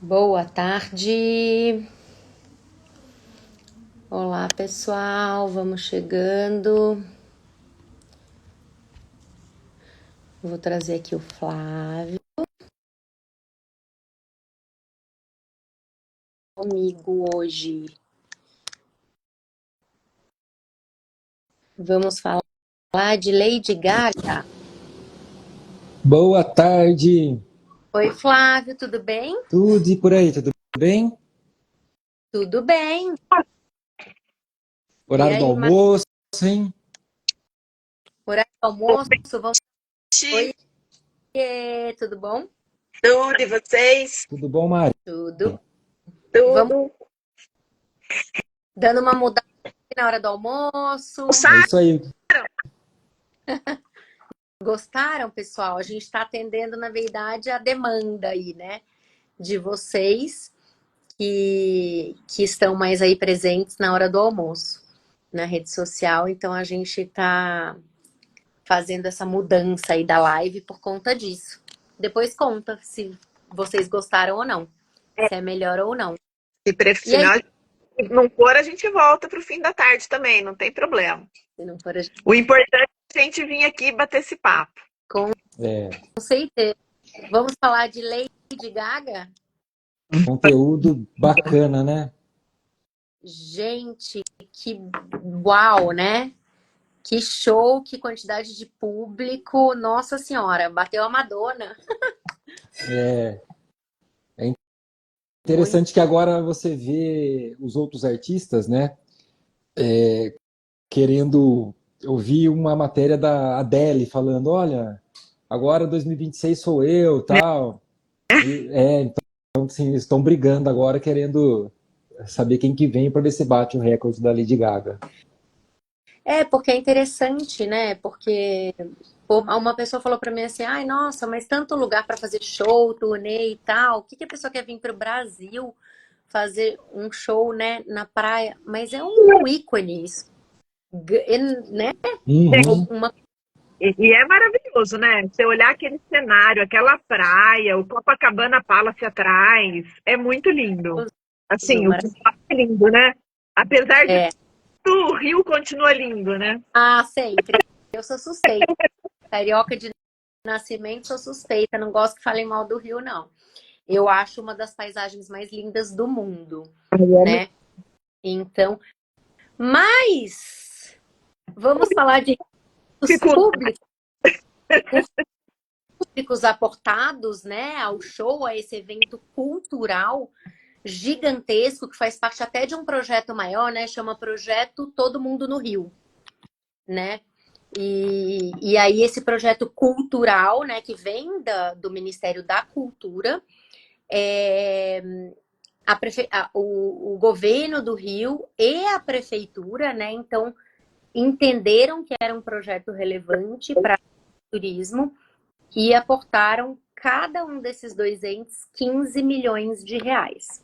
Boa tarde. Olá, pessoal. Vamos chegando. Vou trazer aqui o Flávio comigo hoje. Vamos falar de Lady Gaga. Boa tarde, Oi, Flávio, tudo bem? tudo e por aí, tudo bem? Tudo bem. E Horário do aí, almoço, hein? horário do almoço? Vamos. Oi, Gente, tudo bom? tudo, e vocês? Tudo bom, Mari? Tudo. Vamos Tudo. dando uma mudada aqui na hora do almoço. É Almoçaram? isso aí. Gostaram, pessoal? A gente está atendendo, na verdade, a demanda aí, né? De vocês que estão mais aí presentes na hora do almoço, na rede social. Então a gente está fazendo essa mudança aí da live por conta disso. Depois conta se vocês gostaram ou não, se é melhor ou não. E Se aí, não for, a gente volta para o fim da tarde também, não tem problema. se não for a gente, O importante é a gente vir aqui e bater esse papo. com É, certeza. Vamos falar de Lady Gaga? conteúdo bacana, né? Gente, que uau, né? Que show, que quantidade de público. Nossa Senhora, bateu a Madonna. É, é Muito. interessante que agora você vê os outros artistas, né? Querendo. Eu vi uma matéria da Adele falando: olha, agora 2026 sou eu, tal. Então, assim, eles estão brigando agora, querendo saber quem que vem para ver se bate o recorde da Lady Gaga. É, porque é interessante, né? Porque uma pessoa falou pra mim assim: ai, nossa, mas tanto lugar pra fazer show, turnê e tal. O que que a pessoa quer vir pro Brasil fazer um show, né, na praia? Mas é um ícone isso, né? Uhum. Uma E é maravilhoso, né? Você olhar aquele cenário, aquela praia, o Copacabana Palace atrás, é muito lindo. coisa Assim, o maravilhosa. visual é lindo, né? Apesar de É. tudo, o Rio continua lindo, né? Ah, sempre. Eu sou suspeita. Carioca de nascimento, sou suspeita. Não gosto que falem mal do Rio, não. Eu acho uma das paisagens mais lindas do mundo, né? Então, mas vamos falar de os Fico públicos aportados, né, ao show, a esse evento cultural gigantesco que faz parte até de um projeto maior, né? Chama Projeto Todo Mundo no Rio, né? E aí esse projeto cultural, né, que vem do Ministério da Cultura, é, o governo do Rio e a prefeitura, né? Então entenderam que era um projeto relevante para o turismo e aportaram cada um desses dois entes 15 milhões de reais.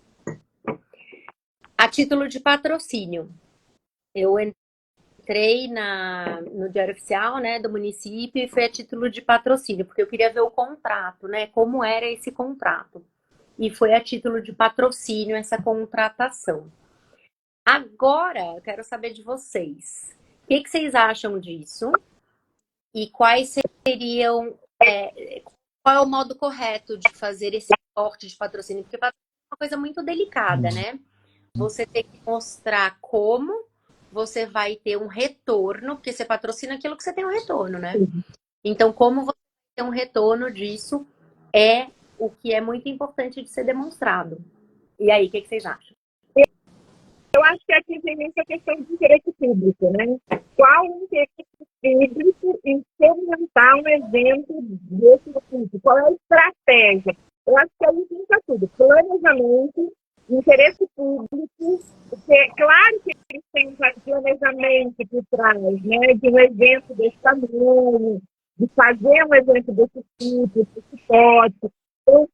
A título de patrocínio, eu entrei no Diário Oficial, né, do município e foi a título de patrocínio, porque eu queria ver o contrato, né, como era esse contrato. E foi a título de patrocínio essa contratação. Agora, eu quero saber de vocês. O que vocês acham disso? E quais seriam, qual é o modo correto de fazer esse aporte de patrocínio? Porque patrocínio é uma coisa muito delicada, né? Você tem que mostrar como você vai ter um retorno, porque você patrocina aquilo que você tem um retorno, né? Então, como você tem um retorno disso é o que é muito importante de ser demonstrado. E aí, o que vocês acham? Eu acho que aqui tem muita questão de interesse público, né? Qual o interesse público em fomentar um evento desse tipo? Qual é a estratégia? Eu acho que aí fica tudo. Planejamento, interesse público, porque é claro que eles têm um planejamento por trás, né? De um evento desse tamanho, de fazer um evento desse tipo, desse porte. Então,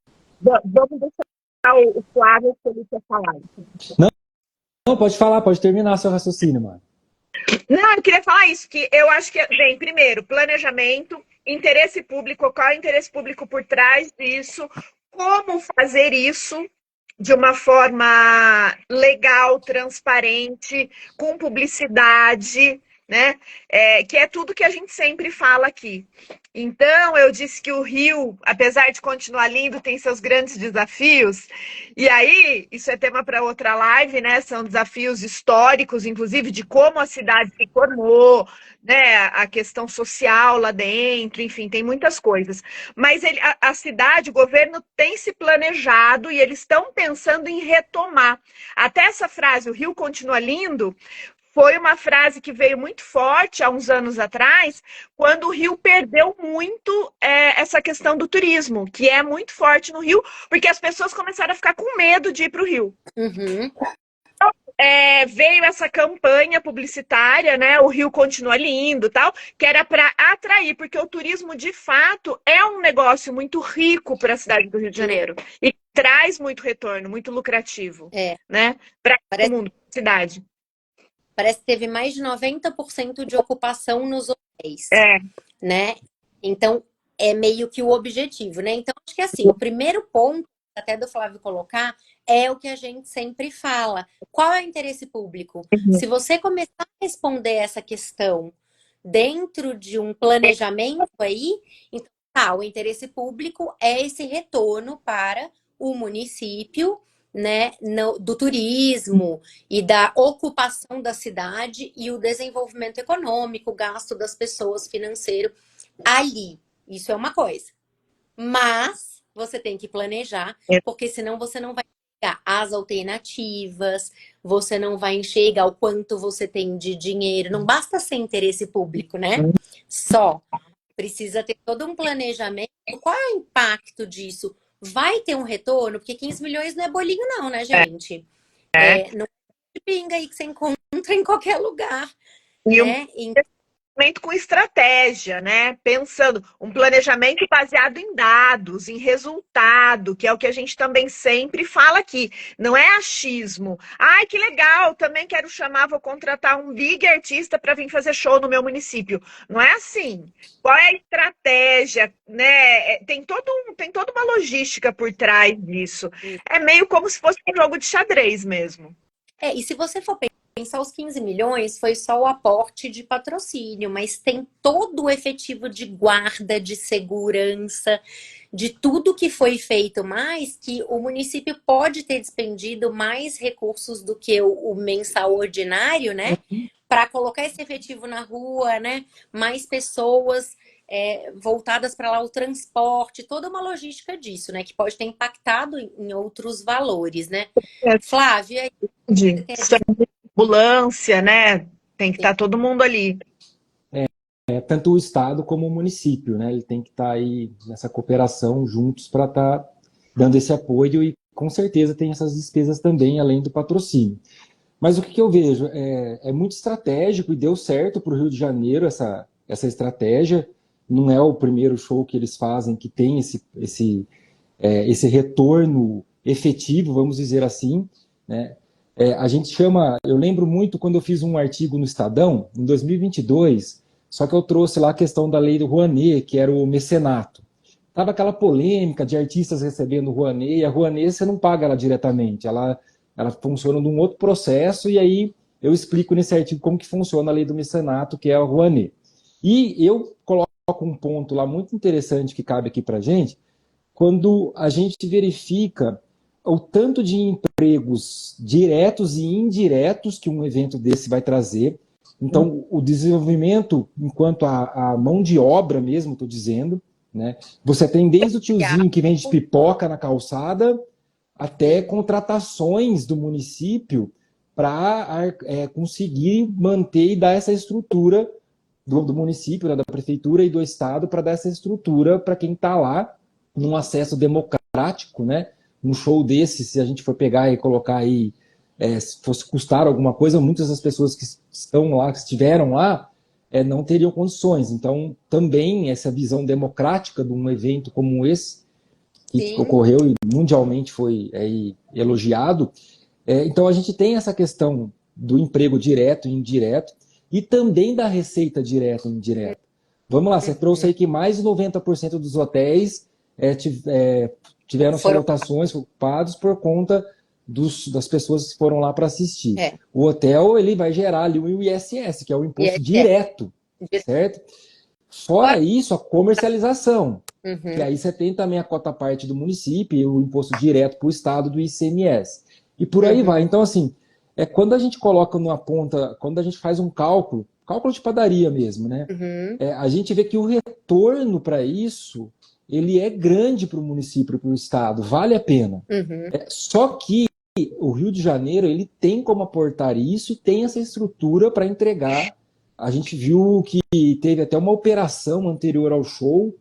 vamos deixar o Flávio que ele quer falar. Não, não, pode falar, pode terminar seu raciocínio, mano. Não, eu queria falar isso, que eu acho que, bem, primeiro, planejamento, interesse público, qual é o interesse público por trás disso, como fazer isso, de uma forma legal, transparente, com publicidade, né? Que é tudo que a gente sempre fala aqui. Então, eu disse que o Rio, apesar de continuar lindo, tem seus grandes desafios. E aí, isso é tema para outra live, né? São desafios históricos, inclusive, de como a cidade se formou, né? A questão social lá dentro, enfim, tem muitas coisas. Mas a cidade, o governo tem se planejado e eles estão pensando em retomar. Até essa frase, o Rio continua lindo, foi uma frase que veio muito forte há uns anos atrás, quando o Rio perdeu muito essa questão do turismo, que é muito forte no Rio, porque as pessoas começaram a ficar com medo de ir para o Rio. Uhum. Veio essa campanha publicitária, né? O Rio continua lindo, tal, que era para atrair, porque o turismo de fato é um negócio muito rico para a cidade do Rio de Janeiro e traz muito retorno, muito lucrativo, né? Para todo mundo, cidade. Parece que teve mais de 90% de ocupação nos hotéis, né? Então, é meio que o objetivo, né? Então, acho que assim, o primeiro ponto, até do Flávio colocar, é o que a gente sempre fala. Qual é o interesse público? Se você começar a responder essa questão dentro de um planejamento aí, então, o interesse público é esse retorno para o município, né, do turismo e da ocupação da cidade e o desenvolvimento econômico, o gasto das pessoas, financeiro ali. Isso é uma coisa. Mas você tem que planejar, porque senão você não vai enxergar as alternativas, você não vai enxergar o quanto você tem de dinheiro. Não basta ser interesse público, né? Só. Precisa ter todo um planejamento. Qual é o impacto disso? Vai ter um retorno? Porque 15 milhões não é bolinho não, né, gente? Não é de pinga aí que você encontra em qualquer lugar. E né? planejamento com estratégia, né? Pensando, um planejamento baseado em dados, em resultado, que é o que a gente também sempre fala aqui. Não é achismo. Ai, que legal, também quero chamar, vou contratar um big artista para vir fazer show no meu município. Não é assim. Qual é a estratégia, né? Tem toda uma logística por trás disso. É meio como se fosse um jogo de xadrez mesmo. E se você for pensar, os 15 milhões foi só o aporte de patrocínio, mas tem todo o efetivo de guarda, de segurança, de tudo que foi feito mais, que o município pode ter despendido mais recursos do que o mensal ordinário, né? Para colocar esse efetivo na rua, né? Mais pessoas voltadas para lá, o transporte, toda uma logística disso, né? Que pode ter impactado em outros valores, né? Flávia, ambulância, né? Tem que estar todo mundo ali. Tanto o Estado como o município, né? Ele tem que estar aí nessa cooperação juntos para estar dando esse apoio e com certeza tem essas despesas também, além do patrocínio. Mas o que eu vejo é muito estratégico e deu certo para o Rio de Janeiro essa estratégia. Não é o primeiro show que eles fazem que tem esse retorno efetivo, vamos dizer assim, né? A gente chama, eu lembro muito quando eu fiz um artigo no Estadão, em 2022, só que eu trouxe lá a questão da lei do Rouanet, que era o mecenato. Tava aquela polêmica de artistas recebendo o Rouanet, e a Rouanet você não paga ela diretamente, ela funciona num outro processo, e aí eu explico nesse artigo como que funciona a lei do mecenato, que é a Rouanet. E eu coloco um ponto lá muito interessante que cabe aqui pra gente, quando a gente verifica o tanto de empregos diretos e indiretos que um evento desse vai trazer. Então, o desenvolvimento enquanto a mão de obra mesmo, estou dizendo, né? Você tem desde o tiozinho que vende pipoca na calçada até contratações do município para conseguir manter e dar essa estrutura do município, né, da prefeitura e do estado para dar essa estrutura para quem está lá num acesso democrático, né? Um show desse, se a gente for pegar e colocar aí, se fosse custar alguma coisa, muitas das pessoas que estão lá, que estiveram lá, não teriam condições. Então, também essa visão democrática de um evento como esse, que ocorreu e mundialmente foi elogiado. Então, a gente tem essa questão do emprego direto e indireto, e também da receita direta e indireta. Vamos lá, você trouxe aí que mais de 90% dos hotéis tiveram suas lotações ocupadas por conta das pessoas que foram lá para assistir. É. O hotel, ele vai gerar ali o ISS, que é o imposto direto, certo? Fora isso, a comercialização, que aí você tem também a cota parte do município e o imposto direto para o estado do ICMS. E por aí vai. Então, assim, quando a gente coloca numa ponta, quando a gente faz um cálculo de padaria mesmo, né? A gente vê que o retorno para isso, ele é grande para o município e para o estado, vale a pena. Só que o Rio de Janeiro, ele tem como aportar isso e tem essa estrutura para entregar. A gente viu que teve até uma operação anterior ao show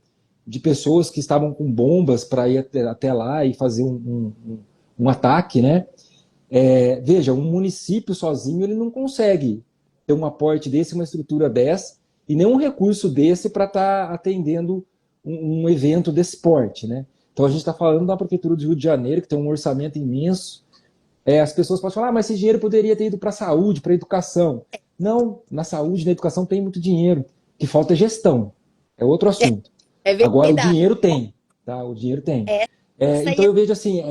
de pessoas que estavam com bombas para ir até lá e fazer um ataque, né? Veja, um município sozinho ele não consegue ter um aporte desse, uma estrutura dessa, e nem um recurso desse para estar atendendo um evento desse porte, né? Então a gente está falando da Prefeitura do Rio de Janeiro, que tem um orçamento imenso. As pessoas podem falar, mas esse dinheiro poderia ter ido para a saúde, para a educação. Não, na saúde e na educação tem muito dinheiro. O que falta é gestão. É outro assunto. Agora, o dinheiro tem. Tá? O dinheiro tem. Então, eu vejo assim...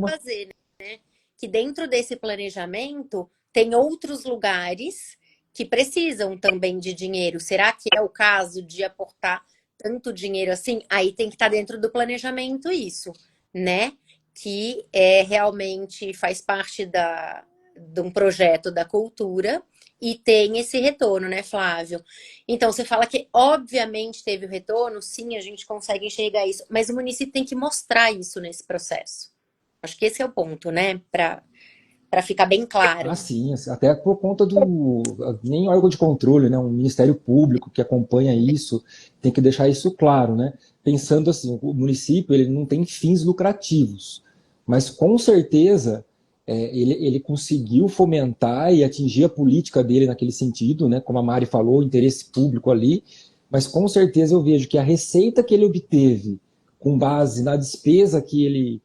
fazer, né? Que dentro desse planejamento tem outros lugares que precisam também de dinheiro. Será que é o caso de aportar tanto dinheiro assim? Aí tem que estar dentro do planejamento isso, né? Que realmente faz parte de um projeto da cultura e tem esse retorno, né, Flávio? Então, você fala que, obviamente, teve o retorno, sim, a gente consegue enxergar isso, mas o município tem que mostrar isso nesse processo. Acho que esse é o ponto, né, para ficar bem claro. Sim, até por conta nem órgão de controle, né, um Ministério Público que acompanha isso, tem que deixar isso claro, né? Pensando assim, o município ele não tem fins lucrativos, mas com certeza ele conseguiu fomentar e atingir a política dele naquele sentido, né? Como a Mari falou, o interesse público ali, mas com certeza eu vejo que a receita que ele obteve com base na despesa que ele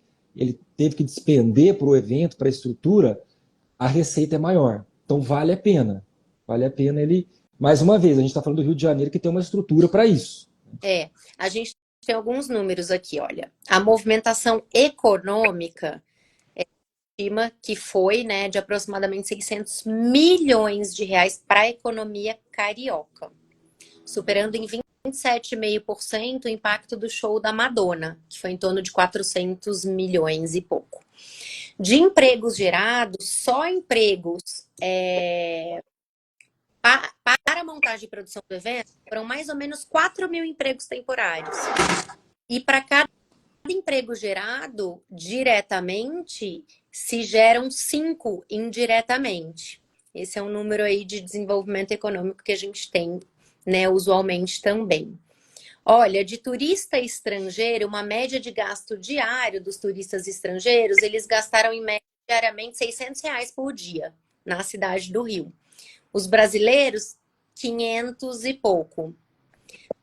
teve que despender para o evento, para a estrutura, a receita é maior. Então vale a pena. Vale a pena ele... Mais uma vez, a gente está falando do Rio de Janeiro que tem uma estrutura para isso. A gente tem alguns números aqui, olha. A movimentação econômica estima que foi, né, de aproximadamente 600 milhões de reais para a economia carioca, superando em 27,5% o impacto do show da Madonna, que foi em torno de 400 milhões e pouco. De empregos gerados, só empregos para a montagem e produção do evento, foram mais ou menos 4 mil empregos temporários. E para cada emprego gerado diretamente, se geram 5 indiretamente. Esse é um número aí de desenvolvimento econômico que a gente tem, né, usualmente também. Olha, de turista estrangeiro, uma média de gasto diário dos turistas estrangeiros, eles gastaram em média diariamente R$600 por dia na cidade do Rio. Os brasileiros, 500 e pouco.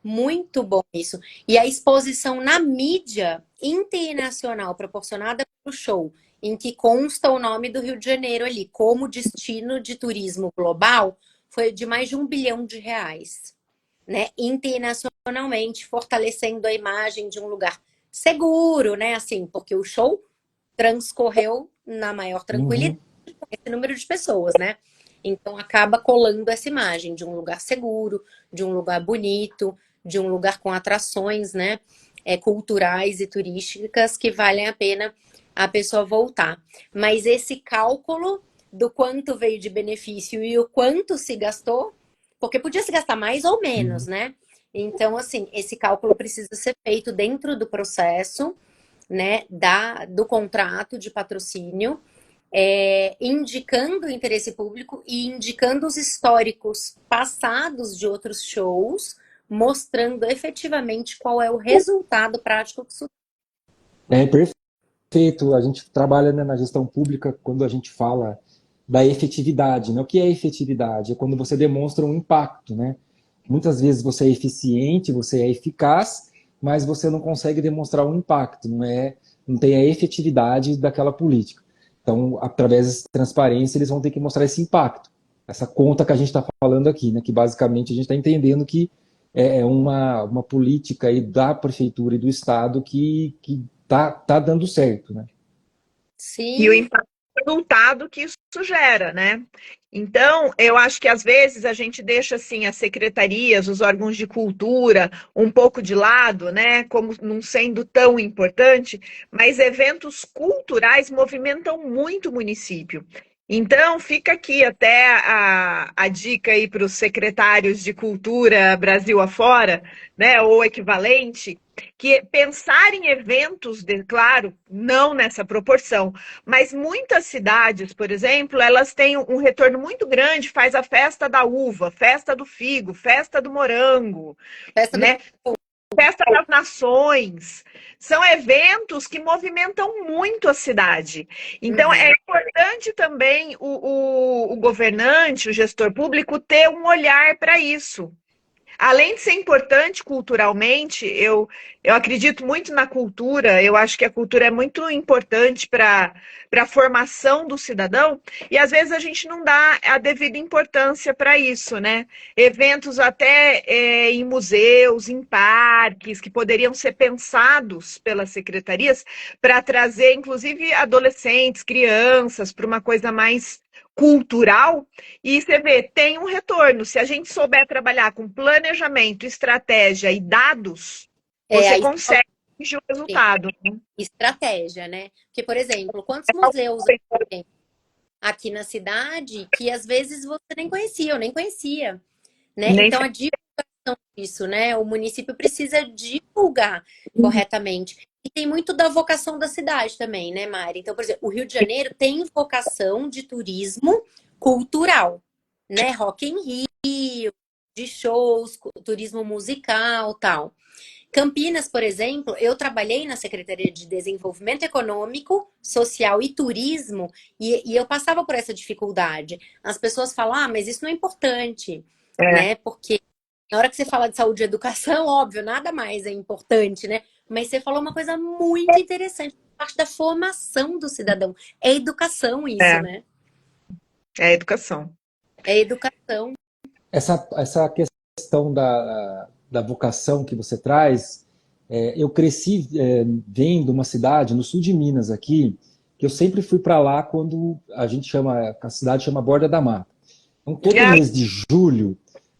Muito bom isso. E a exposição na mídia internacional proporcionada pelo show, em que consta o nome do Rio de Janeiro ali como destino de turismo global, foi de mais de R$1 bilhão, né? Internacionalmente, fortalecendo a imagem de um lugar seguro, né? Assim, porque o show transcorreu na maior tranquilidade com esse número de pessoas, né? Então acaba colando essa imagem de um lugar seguro, de um lugar bonito, de um lugar com atrações, né, culturais e turísticas que valem a pena a pessoa voltar. Mas esse cálculo do quanto veio de benefício e o quanto se gastou, porque podia se gastar mais ou menos, né? Então, assim, esse cálculo precisa ser feito dentro do processo, né, do contrato de patrocínio, indicando o interesse público e indicando os históricos passados de outros shows, mostrando efetivamente qual é o resultado prático que isso Perfeito. A gente trabalha, né, na gestão pública quando a gente fala da efetividade, né? O que é efetividade? É quando você demonstra um impacto, né? Muitas vezes você é eficiente, você é eficaz, mas você não consegue demonstrar um impacto, não tem a efetividade daquela política. Então, através da transparência, eles vão ter que mostrar esse impacto, essa conta que a gente está falando aqui, né? Que basicamente a gente está entendendo que é uma política aí da prefeitura e do estado que tá dando certo, né? Sim. E o impacto resultado que isso gera, né? Então, eu acho que às vezes a gente deixa assim as secretarias, os órgãos de cultura um pouco de lado, né? Como não sendo tão importante, mas eventos culturais movimentam muito o município. Então, fica aqui até a dica aí para os secretários de cultura Brasil afora, né? Ou equivalente, que pensar em eventos, claro, não nessa proporção, mas muitas cidades, por exemplo, elas têm um retorno muito grande, faz a festa da uva, festa do figo, festa do morango, Festa do... né? Festa das Nações. São eventos que movimentam muito a cidade. Então, é importante também o governante, o gestor público, ter um olhar para isso. Além de ser importante culturalmente, eu acredito muito na cultura, eu acho que a cultura é muito importante para a formação do cidadão, e às vezes a gente não dá a devida importância para isso, né? Eventos até em museus, em parques, que poderiam ser pensados pelas secretarias para trazer, inclusive, adolescentes, crianças, para uma coisa mais cultural, e você vê, tem um retorno. Se a gente souber trabalhar com planejamento, estratégia e dados, você aí consegue atingir o resultado, né? estratégia, né? Porque, por exemplo, quantos museus tem aqui na cidade que às vezes você nem conhecia, eu nem conhecia, né? Nem Então a divulgação disso, né? O município precisa divulgar corretamente. E tem muito da vocação da cidade também, né, Mari? Então, por exemplo, o Rio de Janeiro tem vocação de turismo cultural, né? Rock in Rio, de shows, turismo musical, tal. Campinas, por exemplo, eu trabalhei na Secretaria de Desenvolvimento Econômico, Social e Turismo e eu passava por essa dificuldade. As pessoas falam, ah, mas isso não é importante, né? Porque na hora que você fala de saúde e educação, óbvio, nada mais é importante, né? Mas você falou uma coisa muito interessante, parte da formação do cidadão. É educação isso, né? É educação. É educação. Essa questão da vocação que você traz, eu cresci vendo uma cidade no sul de Minas aqui, que eu sempre fui para lá quando a cidade chama Borda da Mata. Então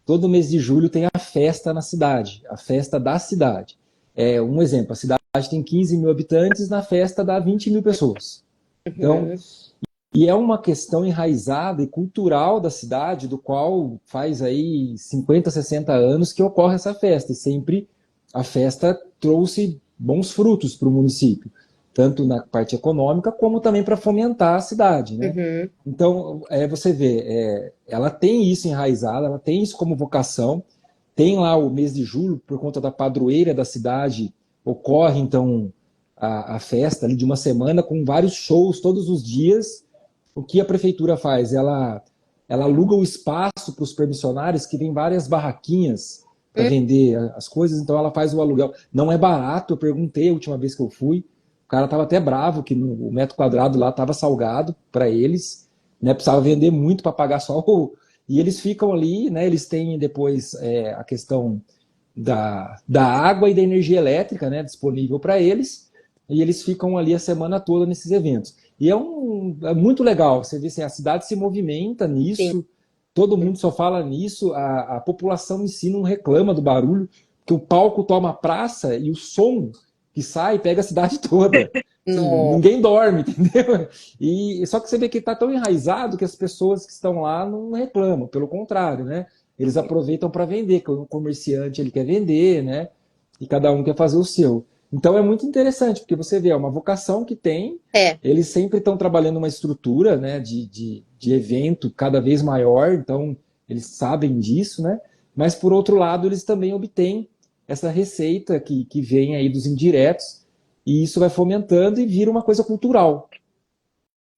todo mês de julho tem a festa na cidade, a festa da cidade. Um exemplo, a cidade tem 15 mil habitantes, na festa dá 20 mil pessoas. Então, e é uma questão enraizada e cultural da cidade, do qual faz aí 50, 60 anos que ocorre essa festa. E sempre a festa trouxe bons frutos para o município, tanto na parte econômica, como também para fomentar a cidade, né? Então, você vê, ela tem isso enraizado, ela tem isso como vocação. Tem lá o mês de julho, por conta da padroeira da cidade, ocorre então a festa ali de uma semana com vários shows todos os dias. O que a prefeitura faz? Ela aluga o espaço para os permissionários, que tem várias barraquinhas para vender as coisas, então ela faz o aluguel. Não é barato, eu perguntei a última vez que eu fui, o cara estava até bravo que o metro quadrado lá estava salgado para eles, né? Precisava vender muito para pagar só o... E eles ficam ali, né? Eles têm depois a questão da água e da energia elétrica, né? Disponível para eles, e eles ficam ali a semana toda nesses eventos. E é muito legal, você vê assim, a cidade se movimenta nisso, sim, todo mundo só fala nisso, a população em si não reclama do barulho, que o palco toma a praça e o som que sai pega a cidade toda. Assim, ninguém dorme, entendeu? Só que você vê que está tão enraizado que as pessoas que estão lá não reclamam, pelo contrário, né? Eles aproveitam para vender, que o comerciante ele quer vender, né? E cada um quer fazer o seu. Então é muito interessante, porque você vê, é uma vocação que tem, eles sempre estão trabalhando uma estrutura, né, de evento cada vez maior, então eles sabem disso, né? Mas por outro lado, eles também obtêm essa receita que vem aí dos indiretos, e isso vai fomentando e vira uma coisa cultural.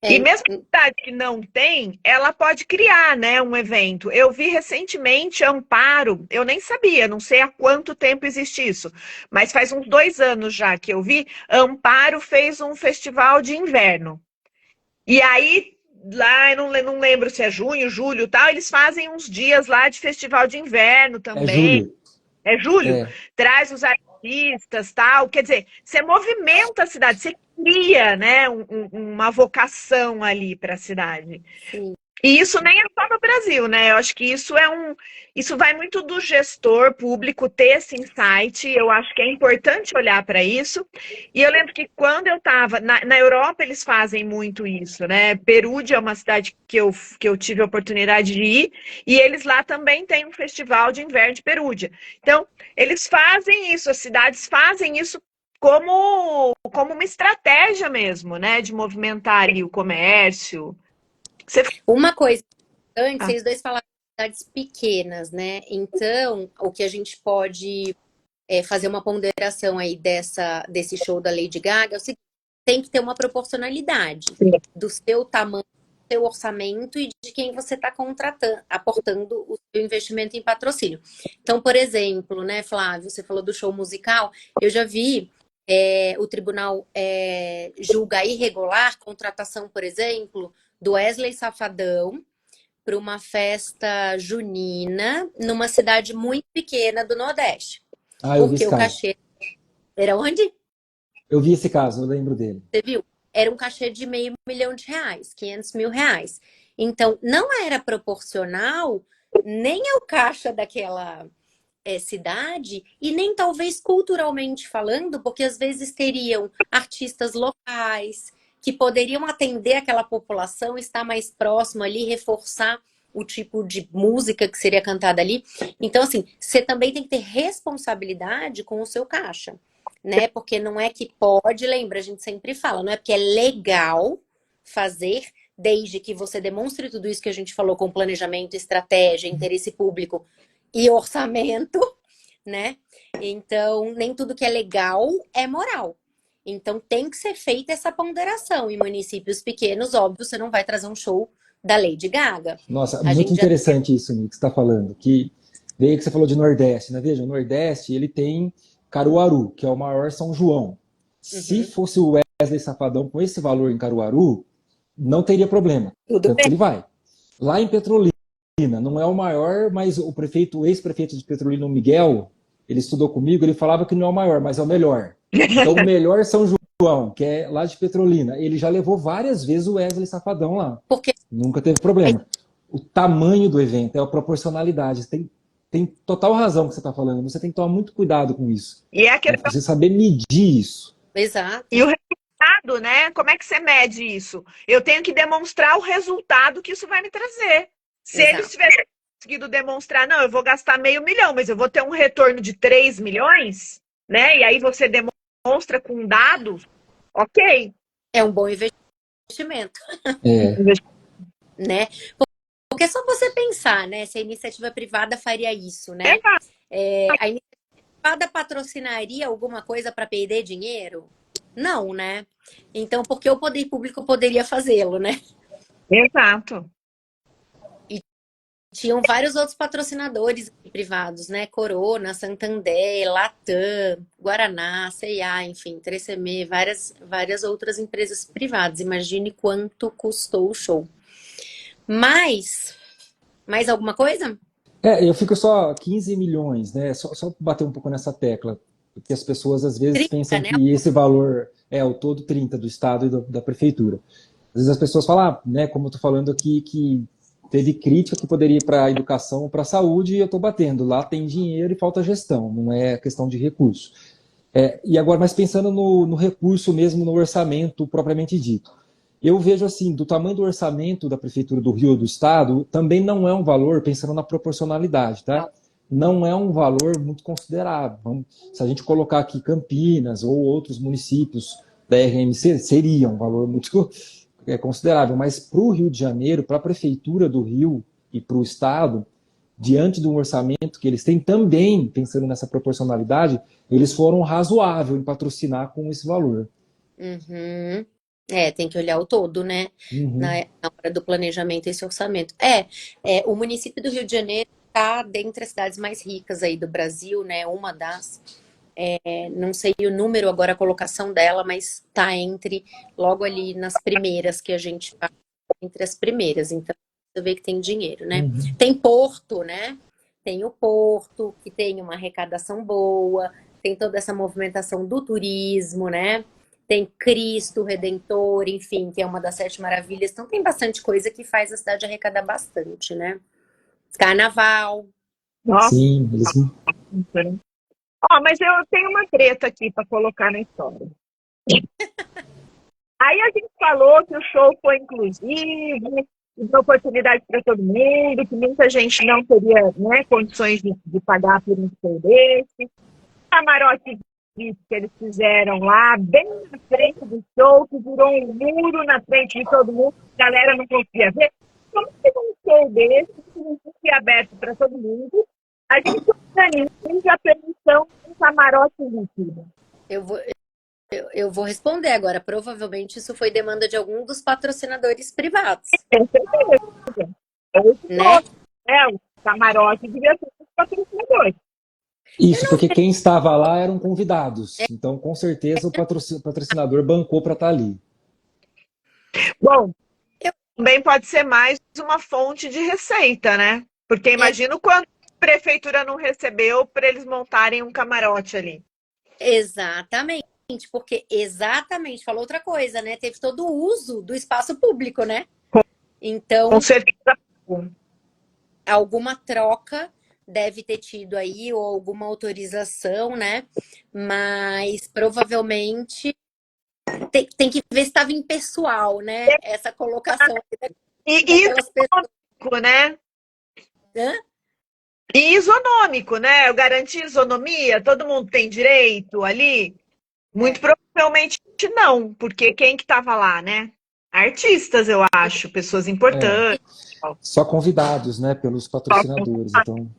E mesmo a cidade que não tem, ela pode criar, né, um evento. Eu vi recentemente Amparo, eu nem sabia, não sei há quanto tempo existe isso, mas faz uns 2 anos já que eu vi, Amparo fez um festival de inverno. E aí, lá, eu não lembro se é junho, julho e tal, eles fazem uns dias lá de festival de inverno também. É julho. Traz os artistas, tal. Quer dizer, você movimenta a cidade, você cria, né, uma vocação ali para a cidade. Sim. E isso nem é só no Brasil, né? Eu acho que isso vai muito do gestor público ter esse insight. Eu acho que é importante olhar para isso. E eu lembro que quando eu estava na Europa, eles fazem muito isso, né? Perúdia é uma cidade que eu tive a oportunidade de ir, e eles lá também têm um festival de inverno de Perúdia. Então, eles fazem isso, as cidades fazem isso como uma estratégia mesmo, né? De movimentar ali o comércio. Você... Uma coisa, antes, Ah, vocês dois falaram de cidades pequenas, né? Então, o que a gente pode fazer uma ponderação aí desse show da Lady Gaga é o seguinte: tem que ter uma proporcionalidade do seu tamanho, do seu orçamento e de quem você está contratando, aportando o seu investimento em patrocínio. Então, por exemplo, né, Flávio, você falou do show musical, eu já vi o tribunal julgar irregular contratação, por exemplo, do Wesley Safadão para uma festa junina numa cidade muito pequena do Nordeste. Ah, eu vi Porque esse o caso. cachê era onde? Eu vi esse caso, eu lembro dele. Você viu? Era um cachê de R$ 500 mil, R$ 500 mil. Então, não era proporcional nem ao caixa daquela cidade e nem talvez culturalmente falando, porque às vezes teriam artistas locais que poderiam atender aquela população, estar mais próximo ali, reforçar o tipo de música que seria cantada ali. Então, assim, você também tem que ter responsabilidade com o seu caixa, né? Porque não é que pode, lembra, a gente sempre fala, não é porque é legal fazer, desde que você demonstre tudo isso que a gente falou com planejamento, estratégia, interesse público e orçamento, né? Então, nem tudo que é legal é moral. Então, tem que ser feita essa ponderação. Em municípios pequenos, óbvio, você não vai trazer um show da Lady Gaga. Nossa, A muito gente já... interessante isso, Nick, que você está falando. Que veio que você falou de Nordeste, né? Veja, o Nordeste ele tem Caruaru, que é o maior São João. Se Uhum. fosse o Wesley Safadão com esse valor em Caruaru, não teria problema. Tudo Tanto que bem. ele vai. Lá em Petrolina, não é o maior, mas o prefeito, o ex-prefeito de Petrolina, o Miguel, ele estudou comigo, ele falava que não é o maior, mas é o melhor. Então, o melhor São João, que é lá de Petrolina, ele já levou várias vezes o Wesley Safadão lá. Porque Nunca teve problema. O tamanho do evento é a proporcionalidade. Tem total razão que você está falando. Você tem que tomar muito cuidado com isso. e é a Né? questão. Você saber medir isso. exato, E o resultado, né? Como é que você mede isso? Eu tenho que demonstrar o resultado que isso vai me trazer. Se eles exato. tivessem conseguido demonstrar, não, eu vou gastar meio milhão, mas eu vou ter um retorno de 3 milhões, né? E aí você demonstra com dados, ok. É um bom investimento, É, né? Porque é só você pensar, né? Se a iniciativa privada faria isso, né? Exato. A iniciativa privada patrocinaria alguma coisa para perder dinheiro? Não, né? Então, por que o poder público poderia fazê-lo, né? Exato. Tinham vários outros patrocinadores privados, né? Corona, Santander, Latam, Guaraná, C&A, enfim, 3CM, várias outras empresas privadas. Imagine quanto custou o show. Mas, mais alguma coisa? eu fico só 15 milhões, né? Só bater um pouco nessa tecla. Porque as pessoas às vezes 30, pensam né? que esse valor é o todo 30 do Estado e da Prefeitura. Às vezes as pessoas falam, né, como eu estou falando aqui, que teve crítica que poderia ir para a educação, para a saúde, e eu estou batendo. Lá tem dinheiro e falta gestão, não é questão de recurso. E agora, mas pensando no recurso mesmo, no orçamento propriamente dito. Eu vejo assim, do tamanho do orçamento da Prefeitura do Rio ou do Estado, também não é um valor, pensando na proporcionalidade, tá? Não é um valor muito considerável. Se a gente colocar aqui Campinas ou outros municípios da RMC, seria um valor muito considerável. Mas para o Rio de Janeiro, para a Prefeitura do Rio e para o Estado, diante de um orçamento que eles têm também, pensando nessa proporcionalidade, eles foram razoáveis em patrocinar com esse valor. Uhum. Tem que olhar o todo, né? Uhum. Na hora do planejamento, esse orçamento. O município do Rio de Janeiro está dentre as cidades mais ricas aí do Brasil, né? Uma das. Não sei o número agora, a colocação dela, mas está logo ali nas primeiras que a gente faz, entre as primeiras. Então, você vê que tem dinheiro, né? Uhum. Tem Porto, né? Tem o Porto, que tem uma arrecadação boa, tem toda essa movimentação do turismo, né? tem Cristo Redentor, enfim, que é uma das 7 maravilhas. Então tem bastante coisa que faz a cidade arrecadar bastante, né? Carnaval. Nossa, Sim, eles... ó, mas eu tenho uma treta aqui para colocar na história. Aí a gente falou que o show foi inclusivo, deu oportunidade para todo mundo, que muita gente não teria, né, condições de pagar por um show desse. Camarote que eles fizeram lá, bem na frente do show, que virou um muro na frente de todo mundo, a galera não conseguia ver. Como que um show desse, que não foi aberto para todo mundo, a gente organiza a permissão de um camarote líquido? Eu vou responder agora. Provavelmente isso foi demanda de algum dos patrocinadores privados, Com certeza. né? O camarote devia ser dos patrocinadores. Isso, porque quem estava lá eram convidados. Então, com certeza, o patrocinador bancou para estar ali. Bom, também pode ser mais uma fonte de receita, né? Porque imagino quando a prefeitura não recebeu para eles montarem um camarote ali. Exatamente, porque exatamente, falou outra coisa, né? Teve todo o uso do espaço público, né? Então, Com certeza. alguma troca deve ter tido aí, ou alguma autorização, né? Mas provavelmente tem que ver se estava impessoal, né? Essa colocação E daquelas pessoas. isonômico, né? Hã? E isonômico, né? Eu garanti isonomia, todo mundo tem direito ali? Muito provavelmente não, porque quem que estava lá, né? Artistas, eu acho, pessoas importantes. Só convidados, né, pelos patrocinadores. Então,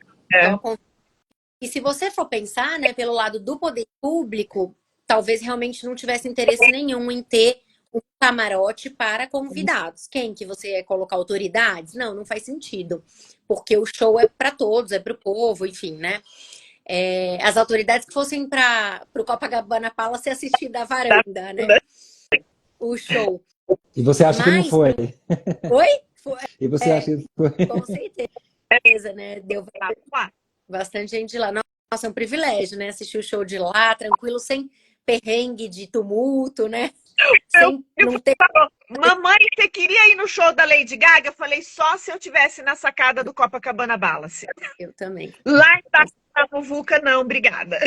E se você for pensar, né, pelo lado do poder público, talvez realmente não tivesse interesse nenhum em ter um camarote para convidados. Quem que você ia colocar autoridades? Não, não faz sentido. Porque o show é para todos, é para o povo, enfim, né? As autoridades que fossem para o Copacabana Palace assistir da varanda, né? O show. e você acha que não foi? Oi? Foi, E você acha que foi? com certeza, né? Deu bastante gente lá. Nossa, é um privilégio, né? Assistir o show de lá, tranquilo, sem perrengue de tumulto, né? Sem não ter. Mamãe, você queria ir no show da Lady Gaga? Eu falei, só se eu tivesse na sacada do Copacabana Palace. Eu também. Lá embaixo da muvuca, não, obrigada.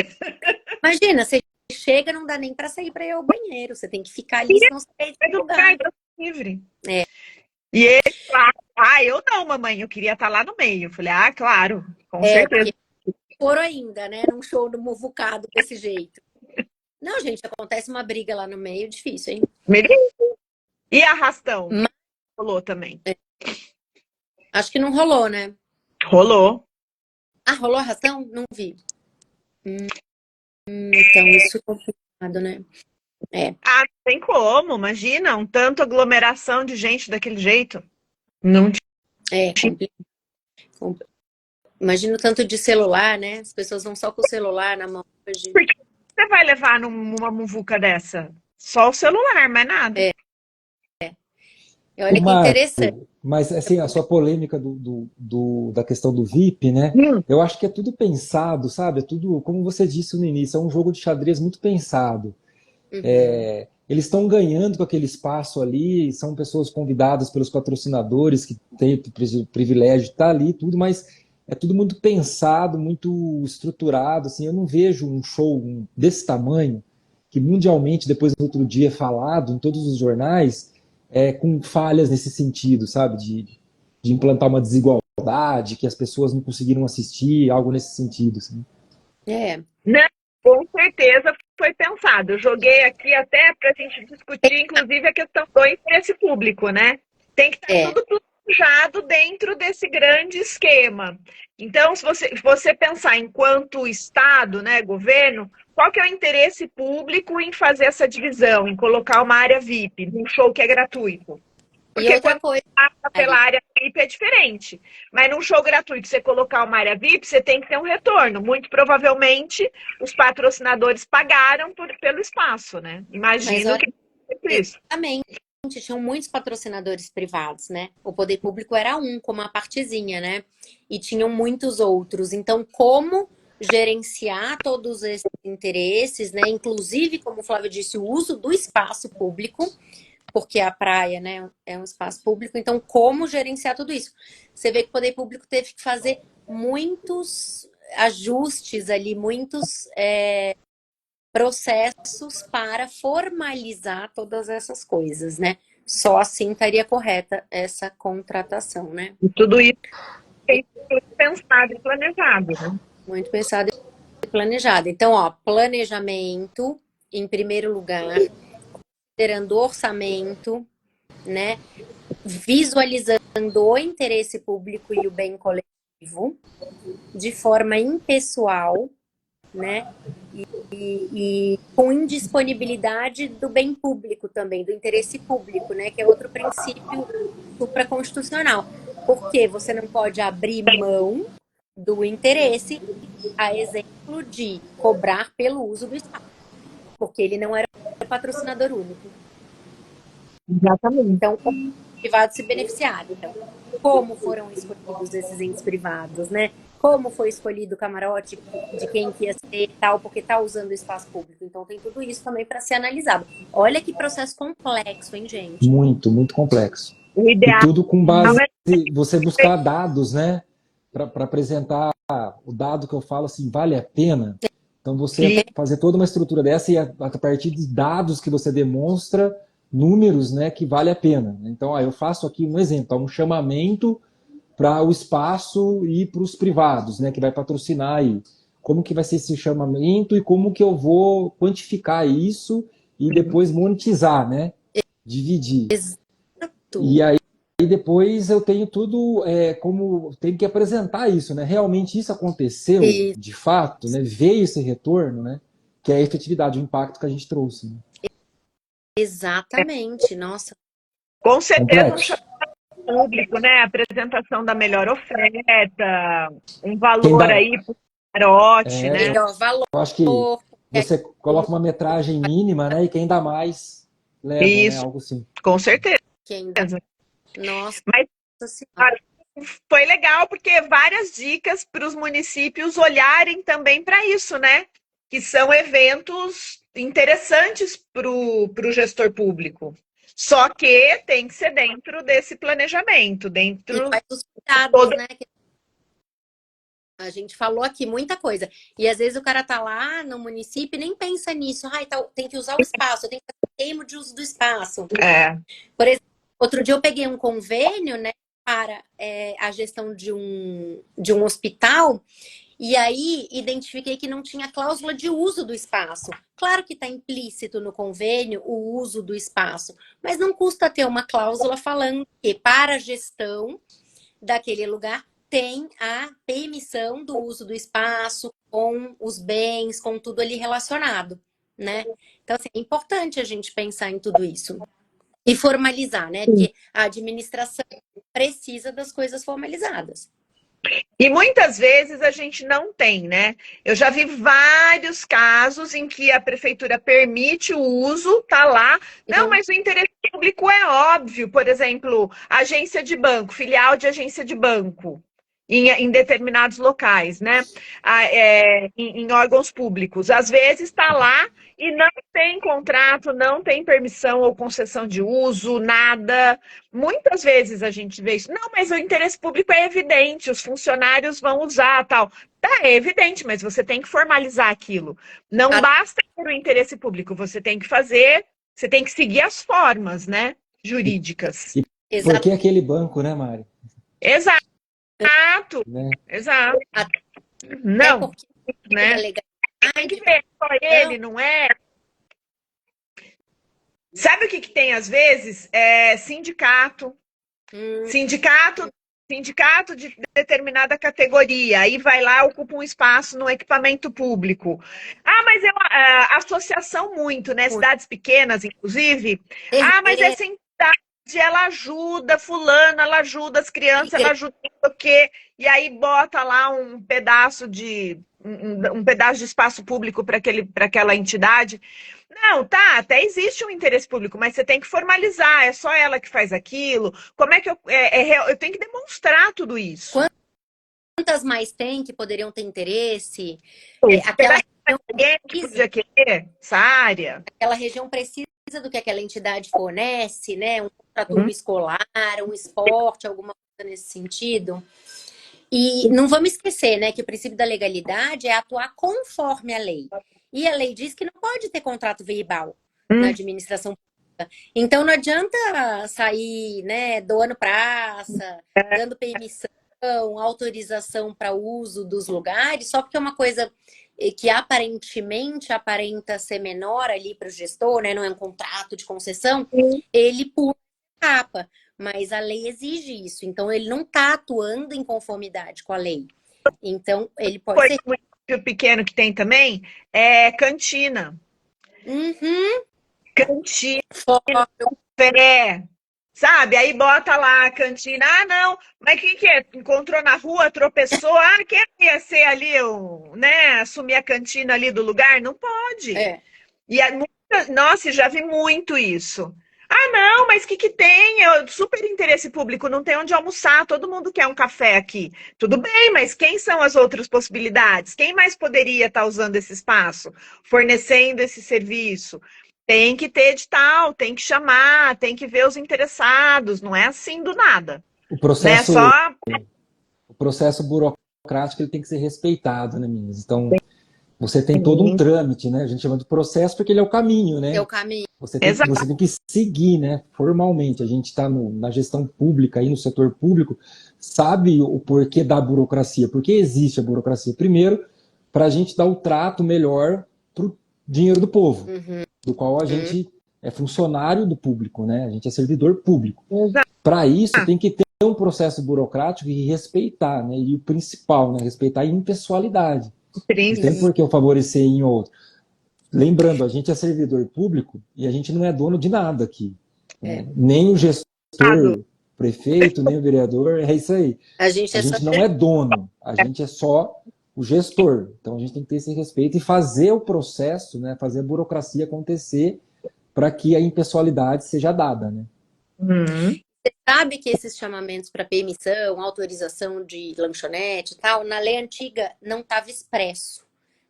Imagina, você chega, não dá nem para sair para ir ao banheiro. Você tem que ficar ali, senão você perde É do lugar. livre. É. E ele, eu não, mamãe, eu queria estar lá no meio. Eu falei, claro, com certeza. Foram ainda, né? Num show do muvucado desse jeito. Não, gente, acontece uma briga lá no meio, difícil, hein? E arrastão? Rolou também. Acho que não rolou, né? Rolou. Rolou arrastão? Não vi. Então, isso é complicado, né? Não tem como, imagina, um tanto aglomeração de gente daquele jeito. Não Imagina o tanto de celular, né? As pessoas vão só com o celular na mão hoje. Por que você vai levar numa muvuca dessa? Só o celular, mais nada. E olha que interessante. Mas assim, a sua polêmica da questão do VIP, né? Eu acho que é tudo pensado, sabe? É tudo, como você disse no início, é um jogo de xadrez muito pensado. Eles estão ganhando com aquele espaço ali, são pessoas convidadas pelos patrocinadores que têm o privilégio de estar ali, tudo, mas é tudo muito pensado, muito estruturado. Assim, eu não vejo um show desse tamanho, que mundialmente, depois do outro dia, é falado em todos os jornais, com falhas nesse sentido, sabe? De implantar uma desigualdade, que as pessoas não conseguiram assistir, algo nesse sentido. Assim. Não, com certeza foi pensado. Eu joguei aqui até para a gente discutir, inclusive, a questão do interesse público, né? Tem que estar tudo planejado dentro desse grande esquema. Então, se você pensar enquanto Estado, né, governo, qual que é o interesse público em fazer essa divisão, em colocar uma área VIP, num show que é gratuito? Porque quando passa pela área VIP é diferente. Mas num show gratuito, você colocar uma área VIP, você tem que ter um retorno. Muito provavelmente, os patrocinadores pagaram pelo espaço, né? Imagino que é isso. Exatamente. Tinham muitos patrocinadores privados, né? O poder público era como uma partezinha, né? E tinham muitos outros. Então, como gerenciar todos esses interesses, né? Inclusive, como o Flávio disse, o uso do espaço público, porque a praia, né, é um espaço público, então como gerenciar tudo isso? Você vê que o poder público teve que fazer muitos ajustes ali, muitos processos para formalizar todas essas coisas, né? Só assim estaria correta essa contratação, né? E tudo isso tem sido pensado e planejado, né? Muito pensado e planejado. Então, ó, planejamento em primeiro lugar, considerando orçamento, né? Visualizando o interesse público e o bem coletivo de forma impessoal, né? E com indisponibilidade do bem público também, do interesse público, né? Que é outro princípio supraconstitucional. Porque você não pode abrir mão do interesse, a exemplo de cobrar pelo uso do espaço, porque ele não era patrocinador único. Exatamente. Então, os privados se beneficiaram. Então, como foram escolhidos esses entes privados, né? Como foi escolhido o camarote de quem que ia ser e tal, porque está usando o espaço público. Então, tem tudo isso também para ser analisado. Olha que processo complexo, hein, gente? Muito, muito complexo. O E ideal tudo com base é você buscar dados, né? Para apresentar o dado que eu falo assim, vale a pena? Então você fazer toda uma estrutura dessa e a partir de dados que você demonstra, números, né, que vale a pena. Então, eu faço aqui um exemplo, um chamamento para o espaço e para os privados, né, que vai patrocinar aí. Como que vai ser esse chamamento e como que eu vou quantificar isso e depois monetizar, né? Dividir. E aí depois eu tenho tudo como tenho que apresentar isso, né? Realmente isso aconteceu de fato, né? Veio esse retorno, né? Que é a efetividade, o impacto que a gente trouxe. Né? Exatamente, nossa. com certeza um Complexo. público, né? Apresentação da melhor oferta, um valor Quem dá, aí pro camarote, né? Melhor valor. eu acho que você coloca uma metragem mínima, né? E quem dá mais leva, né? Isso, Algo assim. com certeza. Quem dá. Nossa Mas Senhora. foi legal porque várias dicas para os municípios olharem também para isso, né? Que são eventos interessantes para o gestor público. Só que tem que ser dentro desse planejamento, E dentro faz os cuidados, todo. né? A gente falou aqui muita coisa. E às vezes o cara tá lá no município e nem pensa nisso. Ai, tem que usar o espaço, tem que fazer termo de uso do espaço. É, Por exemplo, outro dia eu peguei um convênio, né, para a gestão de um hospital, e aí identifiquei que não tinha cláusula de uso do espaço. Claro que está implícito no convênio o uso do espaço, mas não custa ter uma cláusula falando que para a gestão daquele lugar tem a permissão do uso do espaço com os bens, com tudo ali relacionado, né? Então, assim, é importante a gente pensar em tudo isso. E formalizar, né? Porque a administração precisa das coisas formalizadas. e muitas vezes a gente não tem, né? Eu já vi vários casos em que a prefeitura permite o uso, tá lá. Não, mas o interesse público é óbvio. Por exemplo, agência de banco, filial de agência de banco. Em determinados locais, né? Em órgãos públicos. Às vezes está lá e não tem contrato, não tem permissão ou concessão de uso, nada. Muitas vezes a gente vê isso. Não, mas o interesse público é evidente, os funcionários vão usar, tal. Tá, é evidente, mas você tem que formalizar aquilo. Não basta ter o interesse público, você tem que fazer, você tem que seguir as formas, né? Jurídicas. E por que aquele banco, né, Mari? Exato. Né? Exato. Até Não, porque né? Tem que ver, só ele, não é? Sabe o que tem às vezes? Sindicato. Sindicato de determinada categoria. Aí vai lá, ocupa um espaço no equipamento público. Ah, mas é uma associação muito, né? Cidades pequenas, inclusive. Ah, mas essa entidade, ela ajuda fulano, ela ajuda as crianças, ela ajuda o quê? E aí bota lá um pedaço de espaço público para aquela entidade. Não, tá, até existe um interesse público, mas você tem que formalizar, é só ela que faz aquilo. Como é que eu tenho que demonstrar tudo isso? quantas mais tem que poderiam ter interesse? Será que alguém que podia querer essa área? Aquela região precisa do que aquela entidade fornece, né? Um contraturno escolar, um esporte, alguma coisa nesse sentido. E não vamos esquecer, né, que o princípio da legalidade é atuar conforme a lei. E a lei diz que não pode ter contrato verbal na administração pública. Então não adianta sair, né, doando praça, dando permissão, autorização para uso dos lugares, só porque é uma coisa que aparentemente aparenta ser menor ali para o gestor, né, não é um contrato de concessão, ele pula a capa. Mas a lei exige isso, então ele não está atuando em conformidade com a lei. Então, ele pode ser. O pequeno que tem também é cantina. Cantina, sabe? Aí bota lá a cantina. Ah, não, mas quem que é? Encontrou na rua, tropeçou. Ah, quem ia ser ali, né? Assumir a cantina ali do lugar? Não pode. E nossa, já vi muito isso. Ah, não, mas o que tem? Super interesse público, não tem onde almoçar, todo mundo quer um café aqui. Tudo bem, mas quem são as outras possibilidades? Quem mais poderia estar usando esse espaço, fornecendo esse serviço? Tem que ter edital, tem que chamar, tem que ver os interessados, não é assim do nada. O processo, né? o processo burocrático ele tem que ser respeitado, né, meninas? Então, você tem todo um trâmite, né? A gente chama de processo porque ele é o caminho, né? É o caminho. Você tem que seguir, né? Formalmente. A gente está na gestão pública, aí no setor público, sabe o porquê da burocracia. Por que existe a burocracia? Primeiro, para a gente dar o trato melhor para o dinheiro do povo, do qual a gente é funcionário do público, né? A gente é servidor público. Para isso, tem que ter um processo burocrático e respeitar, né? E o principal, né? Respeitar a impessoalidade. Não tem por que eu favorecer em outro. Lembrando, a gente é servidor público e a gente não é dono de nada aqui. Nem o gestor, prefeito, nem o vereador, é isso aí. A gente não é dono, a gente é só o gestor. Então a gente tem que ter esse respeito e fazer o processo, né, fazer a burocracia acontecer para que a impessoalidade seja dada. Né? Você sabe que esses chamamentos para permissão, autorização de lanchonete e tal, na lei antiga não estava expresso,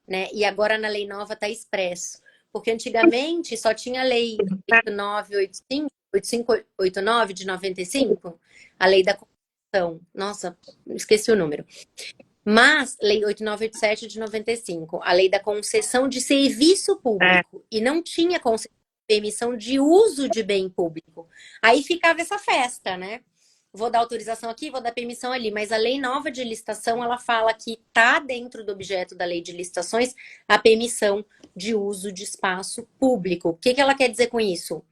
né? E agora na lei nova está expresso. Porque antigamente só tinha a lei 8589 de 95, a lei da concessão. Nossa, esqueci o número. Mas, lei 8987 de 95, a lei da concessão de serviço público. E não tinha permissão de uso de bem público. Aí ficava essa festa, né? Vou dar autorização aqui, vou dar permissão ali. Mas a lei nova de licitação, ela fala que está dentro do objeto da lei de licitações a permissão de uso de espaço público. O que ela quer dizer com isso?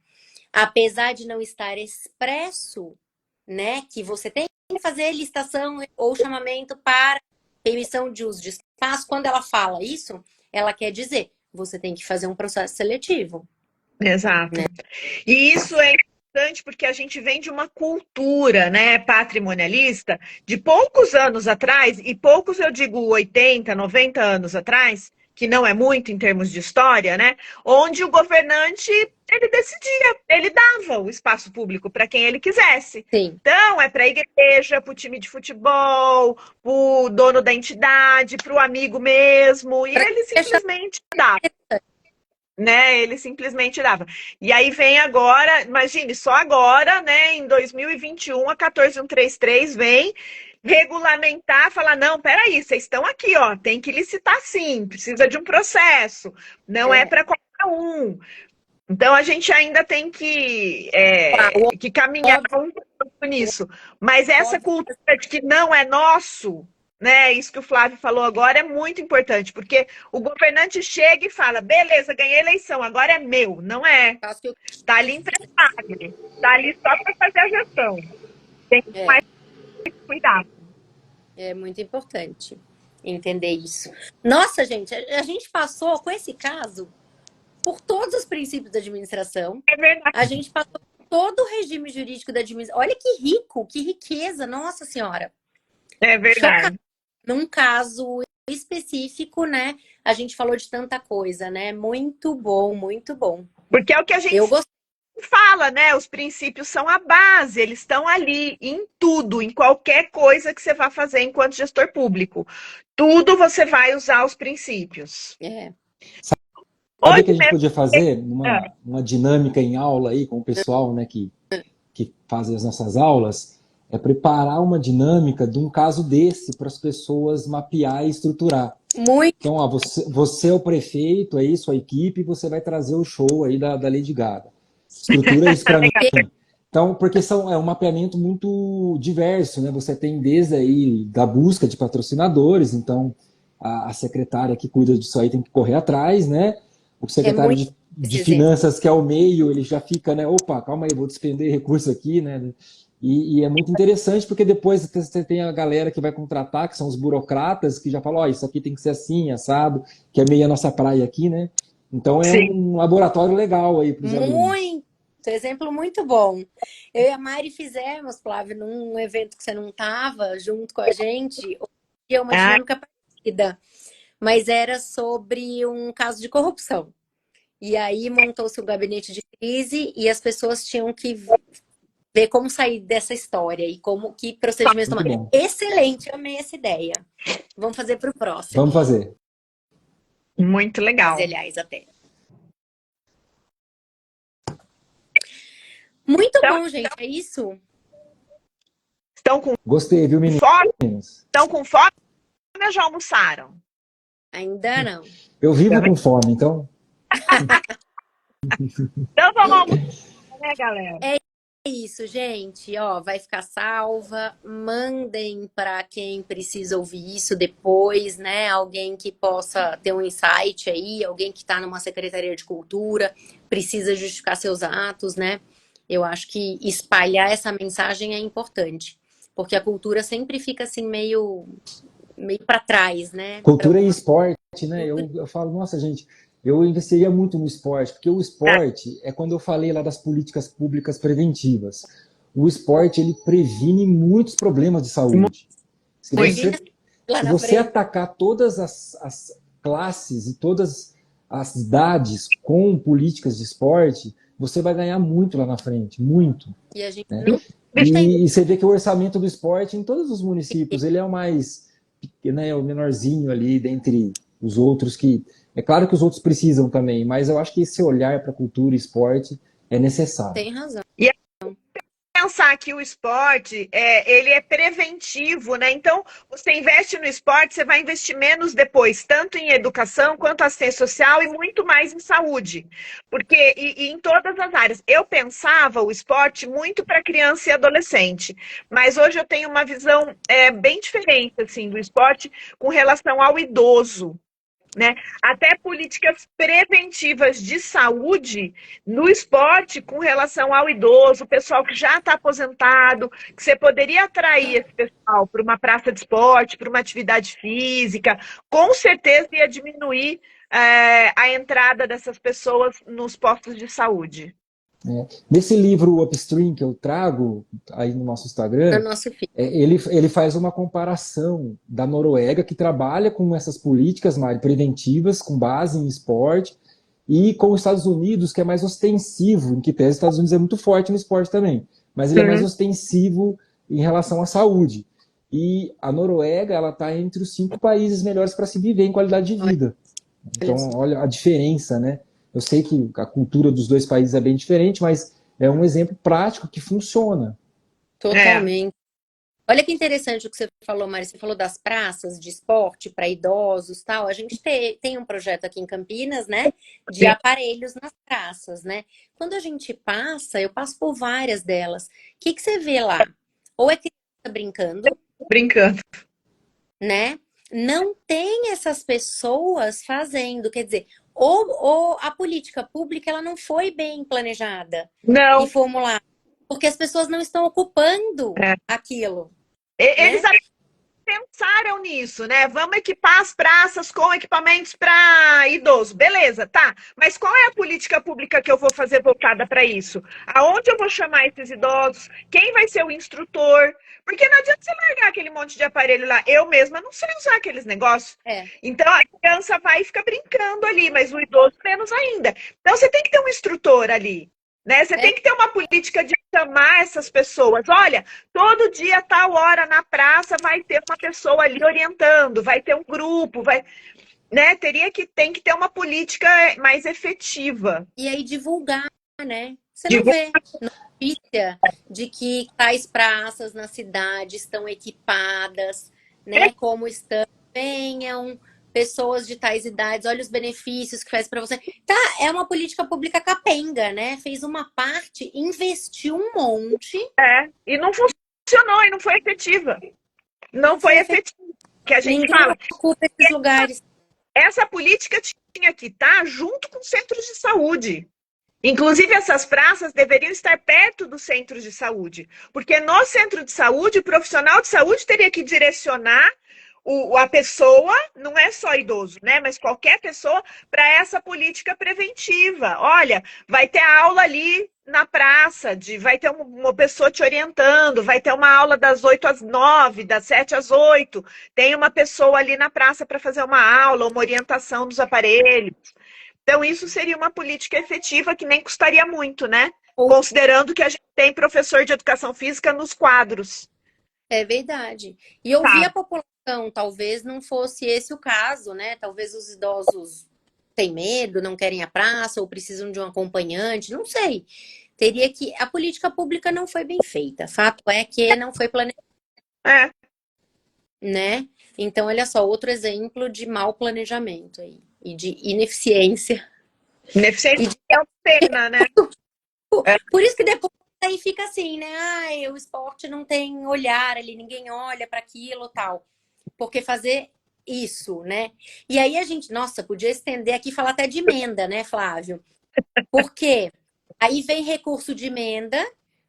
Apesar de não estar expresso, né, que você tem que fazer licitação ou chamamento para permissão de uso de espaço, quando ela fala isso, ela quer dizer, você tem que fazer um processo seletivo. Exato. Né? E isso é importante porque a gente vem de uma cultura, né, patrimonialista de poucos anos atrás, e poucos eu digo 80, 90 anos atrás, que não é muito em termos de história, né, onde o governante, ele decidia, ele dava o espaço público para quem ele quisesse. Sim. Então, é para a igreja, para o time de futebol, para o dono da entidade, para o amigo mesmo, e ele simplesmente dava. Né, ele simplesmente dava. E aí vem agora, imagine, só agora, né, em 2021, a 14133 vem regulamentar, falar, não, peraí, vocês estão aqui, ó, tem que licitar sim, precisa de um processo, não é para qualquer um. Então a gente ainda tem que caminhar um pouco nisso. Mas essa cultura de que não é nosso, né? Isso que o Flávio falou agora é muito importante, porque o governante chega e fala, beleza, ganhei a eleição, agora é meu. Não é. Está ali emprestado. Está ali só para fazer a gestão. Tem que mais cuidado. É muito importante entender isso. Nossa, gente, a gente passou com esse caso por todos os princípios da administração. É verdade. A gente passou por todo o regime jurídico da administração. Olha que rico, que riqueza, nossa senhora. É verdade. Num caso específico, né? A gente falou de tanta coisa, né? Muito bom, muito bom. Porque é o que a gente fala, né? Os princípios são a base, eles estão ali em tudo, em qualquer coisa que você vá fazer enquanto gestor público. Tudo você vai usar os princípios. É. Sabe o que Hoje a gente mesmo. podia fazer? Ah, Uma dinâmica em aula aí com o pessoal, né, que fazem as nossas aulas, é preparar uma dinâmica de um caso desse para as pessoas mapear e estruturar. Muito Então, ó, você é o prefeito, aí sua equipe, você vai trazer o show aí da Lady Gaga. Estrutura isso para mim. legal. Então, porque é um mapeamento muito diverso, né? Você tem desde aí da busca de patrocinadores, então a secretária que cuida disso aí tem que correr atrás, né? O é secretário muito de esse exemplo. finanças, que é o meio, ele já fica, né? Opa, calma aí, vou despender recurso aqui, né? E é muito interessante porque depois você tem a galera que vai contratar, que são os burocratas, que já falam, ó, isso aqui tem que ser assim, assado, que é meio a nossa praia aqui, né? Então é Sim. um laboratório legal aí para os alunos. Muito exemplo muito bom. Eu e a Mari fizemos, Flávio, num evento que você não estava junto com a gente, uma Ah, dinâmica parecida, mas era sobre um caso de corrupção. E aí montou-se um gabinete de crise e as pessoas tinham que ver como sair dessa história e como que procedimentos Muito tomar. bom. Excelente, amei essa ideia. Vamos fazer para o Vamos próximo. fazer. muito legal. Aliás, até. Muito Então, bom, gente. É isso? estão com Gostei, viu, fome? meninos? Estão com fome ou já almoçaram? Ainda não. Eu vivo com fome, então. Então vamos almoçar, né, galera? É isso, gente. Ó, vai ficar salva. Mandem para quem precisa ouvir isso depois, né? Alguém que possa ter um insight aí, alguém que está numa secretaria de cultura, precisa justificar seus atos, né? Eu acho que espalhar essa mensagem é importante, porque a cultura sempre fica assim meio para trás, né? Para Cultura e alguma esporte, né? cultura. Eu falo, nossa, gente, eu investiria muito no esporte, porque o Tá. esporte é quando eu falei lá das políticas públicas preventivas. O esporte, ele previne muitos problemas de saúde. Se Muito. Imagina você, lá se na você frente. atacar todas as classes e todas as idades com políticas de esporte, você vai ganhar muito lá na frente, muito. E a gente Né? não tem. E você vê que o orçamento do esporte em todos os municípios, ele é o mais, né, o menorzinho ali dentre os outros que, é claro que os outros precisam também, mas eu acho que esse olhar para cultura e esporte é necessário. Tem razão. E pensar que o esporte ele é preventivo, né? Então, você investe no esporte, você vai investir menos depois, tanto em educação quanto assistência social e muito mais em saúde. Porque, e em todas as áreas. Eu pensava o esporte muito para criança e adolescente, mas hoje eu tenho uma visão bem diferente assim, do esporte com relação ao idoso. Né? Até políticas preventivas de saúde no esporte com relação ao idoso, o pessoal que já está aposentado, que você poderia atrair esse pessoal para uma praça de esporte, para uma atividade física, com certeza ia diminuir a entrada dessas pessoas nos postos de saúde. Nesse livro Upstream que eu trago aí no nosso No Instagram, nosso filho. ele faz uma comparação da Noruega, que trabalha com essas políticas mais preventivas, com base em esporte, e com os Estados Unidos, que é mais ostensivo, em que pese os Estados Unidos é muito forte no esporte também, mas ele é mais ostensivo em relação à saúde. E a Noruega, ela está entre os 5 países melhores para se viver em qualidade de vida. Então, olha a diferença, né? Eu sei que a cultura dos dois países é bem diferente, mas é um exemplo prático que funciona. Totalmente. Olha que interessante o que você falou, Mari. Você falou das praças de esporte para idosos, tal. A gente tem um projeto aqui em Campinas, né, de Sim. aparelhos nas praças, né? Quando a gente passa, eu passo por várias delas. O que você vê lá? Ou é criança brincando, Brincando. né? Não tem essas pessoas fazendo, quer dizer, ou a política pública ela não foi bem planejada e Não. formulada, porque as pessoas não estão ocupando aquilo, Eles né? pensaram nisso, né? Vamos equipar as praças com equipamentos para idoso. Beleza, tá. Mas qual é a política pública que eu vou fazer voltada para isso? Aonde eu vou chamar esses idosos? Quem vai ser o instrutor? Porque não adianta você largar aquele monte de aparelho lá. Eu mesma não sei usar aqueles negócios. É. Então a criança vai e fica brincando ali, mas o idoso menos ainda. Então você tem que ter um instrutor ali. Né? Você tem que ter uma política de chamar essas pessoas. Olha, todo dia, tal hora na praça, vai ter uma pessoa ali orientando, vai ter um grupo, vai, né? Tem que ter uma política mais efetiva. E aí divulgar, né? Você não vê notícia de que tais praças na cidade estão equipadas, né? Como estão, venham pessoas de tais idades, olha os benefícios que faz para você. Tá, é uma política pública capenga, né? Fez uma parte, investiu um monte. E não funcionou, e não foi efetiva. Não foi efetiva. Que a gente Ninguém fala. ocupa esses lugares. Essa política tinha que estar junto com os centros de saúde. Inclusive, essas praças deveriam estar perto dos centros de saúde. Porque no centro de saúde, o profissional de saúde teria que direcionar a pessoa, não é só idoso, né? Mas qualquer pessoa, para essa política preventiva. Olha, vai ter aula ali na praça, vai ter uma pessoa te orientando, vai ter uma aula das 8 às 9, das 7 às 8. Tem uma pessoa ali na praça para fazer uma aula, uma orientação dos aparelhos. Então, isso seria uma política efetiva que nem custaria muito, né? Considerando que a gente tem professor de educação física nos quadros. É verdade. E ouvir a população, talvez não fosse esse o caso, né? Talvez os idosos têm medo, não querem a praça ou precisam de um acompanhante, não sei. Teria que... A política pública não foi bem feita. Fato é que não foi planejada. Né? Então, olha só, outro exemplo de mau planejamento aí. E de ineficiência. Ineficiência é uma pena, né? Por isso que depois aí fica assim, né? Ai, o esporte não tem olhar ali, ninguém olha para aquilo tal. Porque fazer isso, né? E aí a gente, nossa, podia estender aqui e falar até de emenda, né, Flávio? Porque aí vem recurso de emenda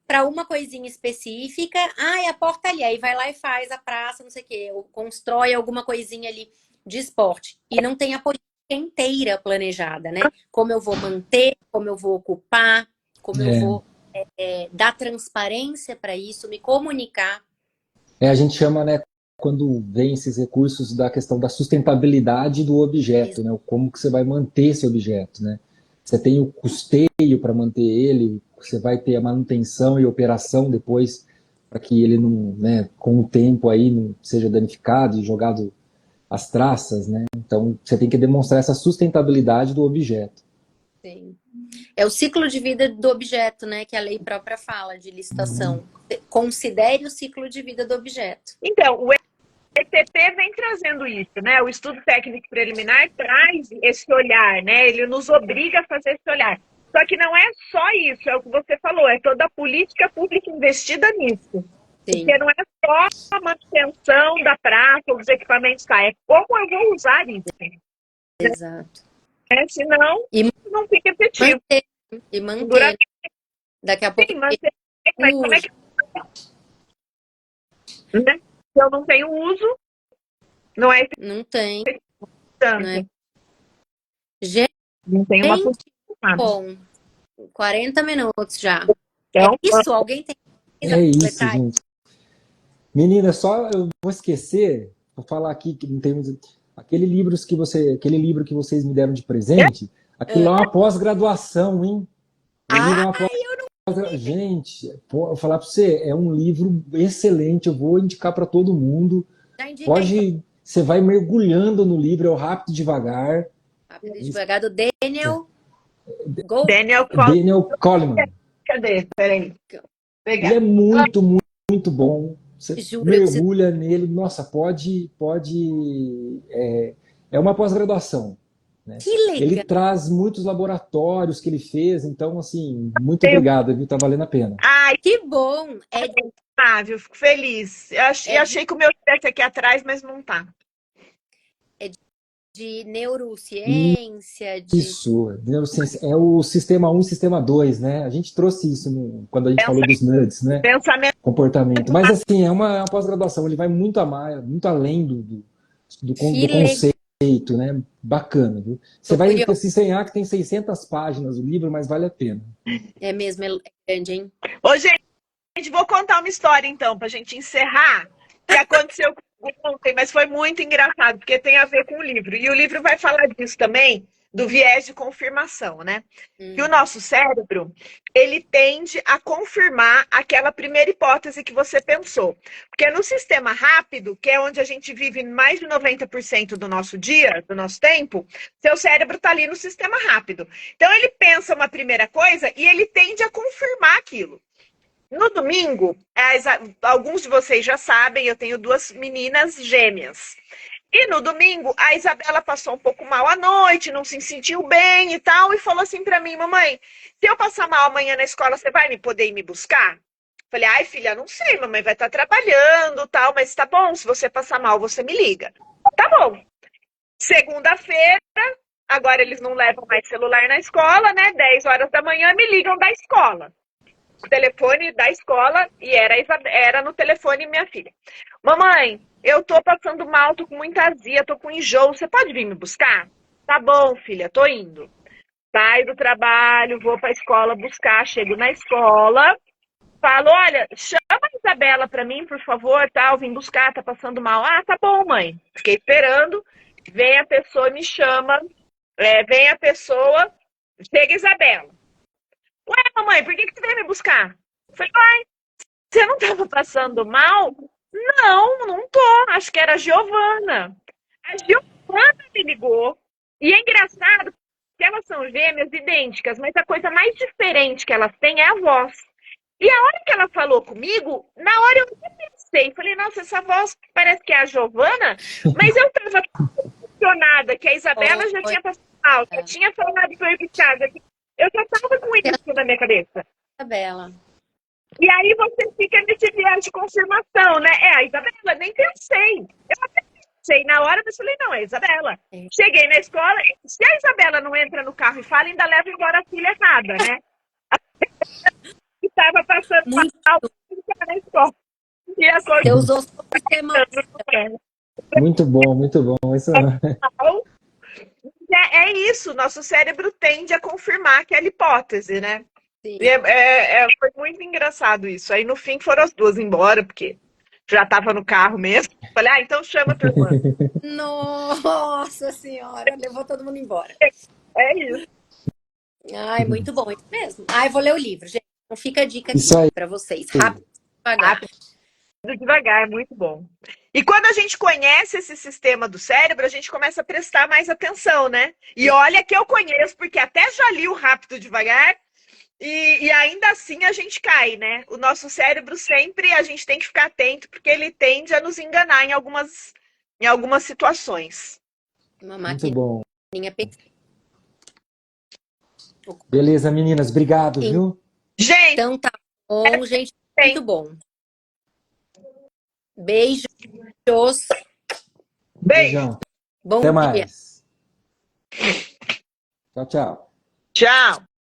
para uma coisinha específica. Ai, a porta ali, aí vai lá e faz a praça, não sei o quê, ou constrói alguma coisinha ali de esporte. E não tem a política inteira planejada, né? Como eu vou manter, como eu vou ocupar, como eu vou dar transparência para isso, me comunicar. A gente chama, né, quando vem esses recursos da questão da sustentabilidade do objeto, né? Como que você vai manter esse objeto, né? Você tem o custeio para manter ele, você vai ter a manutenção e operação depois para que ele não, né, com o tempo aí não seja danificado e jogado às traças, né? Então você tem que demonstrar essa sustentabilidade do objeto. Sim. É o ciclo de vida do objeto, né? Que a lei própria fala de licitação. Considere o ciclo de vida do objeto. Então, o ETP vem trazendo isso, né? O estudo técnico preliminar traz esse olhar, né? Ele nos obriga a fazer esse olhar. Só que não é só isso, é o que você falou, é toda a política pública investida nisso. Sim. Porque não é só a manutenção da praça ou dos equipamentos, tá? É como eu vou usar isso. Exato. Senão, não fica efetivo. Manter. Daqui a pouco. Sim, manter. Mas como é que... Né? Se eu não tenho uso, não é efetivo. Não tem. Né? Gente, não tem uma bom, 40 minutos já. Então, isso, alguém tem... É isso, gente. Menina, só eu vou esquecer, vou falar aqui que não temos... Aquele livro que vocês me deram de presente, aquilo é uma pós-graduação, hein? Gente, vou falar para você, é um livro excelente, eu vou indicar para todo mundo. Você vai mergulhando no livro, é o Rápido e Devagar. Rápido e Devagar, do Daniel... Daniel Goleman. Cadê? Peraí. Ele é muito, muito, muito bom. Você mergulha nele, nossa, pode é uma pós-graduação, né? Que legal. Ele traz muitos laboratórios que ele fez, então, assim, muito obrigado, viu? Tá valendo a pena. Ai, que bom. Eu fico feliz. Eu achei que o meu estivesse aqui atrás, mas não tá. É de neurociência. Isso, neurociência. É o sistema 1 e sistema 2, né? A gente trouxe isso quando a gente falou dos NUDs, né? Comportamento. Mas, assim, é uma pós-graduação. Ele vai muito além do conceito, né? Bacana, viu? Você vai se estranhar que tem 600 páginas o livro, mas vale a pena. É mesmo, é grande, hein? Ô, gente, vou contar uma história, então, pra gente encerrar, que aconteceu ontem, mas foi muito engraçado, porque tem a ver com o livro. E o livro vai falar disso também, do viés de confirmação, né? Que o nosso cérebro, ele tende a confirmar aquela primeira hipótese que você pensou. Porque no sistema rápido, que é onde a gente vive mais de 90% do nosso dia, do nosso tempo, seu cérebro está ali no sistema rápido. Então, ele pensa uma primeira coisa e ele tende a confirmar aquilo. No domingo, alguns de vocês já sabem, eu tenho 2 meninas gêmeas. E no domingo, a Isabela passou um pouco mal à noite, não se sentiu bem e tal, e falou assim pra mim: mamãe, se eu passar mal amanhã na escola, você vai me poder ir me buscar? Falei: ai, filha, não sei, mamãe vai estar trabalhando e tal, mas tá bom, se você passar mal, você me liga. Tá bom. Segunda-feira, agora eles não levam mais celular na escola, né? 10 horas da manhã, me ligam da escola. O telefone da escola, e era no telefone minha filha. Mamãe, eu tô passando mal, tô com muita azia, tô com enjoo, você pode vir me buscar? Tá bom, filha, tô indo. Saio do trabalho, vou pra escola buscar, chego na escola, falo: olha, chama a Isabela pra mim, por favor, tal, vim buscar, tá passando mal. Ah, tá bom, mãe. Fiquei esperando, vem a pessoa, me chama, vem a pessoa, chega a Isabela. Ué, mamãe, por que você veio me buscar? Eu falei: uai, você não estava passando mal? Não, não tô. Acho que era a Giovana. A Giovana me ligou. E é engraçado que elas são gêmeas idênticas, mas a coisa mais diferente que elas têm é a voz. E a hora que ela falou comigo, na hora eu nem pensei. Falei: nossa, essa voz parece que é a Giovana, mas eu estava emocionada que a Isabela já tinha passado mal, já tinha falado que eu ia buscar, eu já estava com isso na minha cabeça. Isabela. E aí você fica nesse viés de confirmação, né? A Isabela, nem pensei. Eu até pensei na hora, mas falei: não, é a Isabela. Cheguei na escola, se a Isabela não entra no carro e fala, ainda leva embora a filha errada, né? Estava passando Muito mal na escola. E a coisa... Você usou só o sistema. Muito bom. Isso... É isso, nosso cérebro tende a confirmar aquela hipótese, né? Sim. Foi muito engraçado isso. Aí no fim foram as 2 embora, porque já estava no carro mesmo. Falei: ah, então chama a tua irmã. Nossa senhora, levou todo mundo embora. É isso. Ai, muito bom, isso mesmo. Ai, vou ler o livro, gente. Então fica a dica Isso aí. aqui para vocês. Rápido, devagar. Devagar, é muito bom. E quando a gente conhece esse sistema do cérebro, a gente começa a prestar mais atenção, né? E olha que eu conheço, porque até já li o Rápido Devagar, e ainda assim a gente cai, né? O nosso cérebro sempre, a gente tem que ficar atento, porque ele tende a nos enganar em algumas situações. Uma Muito bom. perfeita. Beleza, meninas. Obrigado, viu? Gente, Então tá bom, gente. Muito bom. Beijos. Beijão. Bom Até dia. mais. Tchau, tchau. Tchau.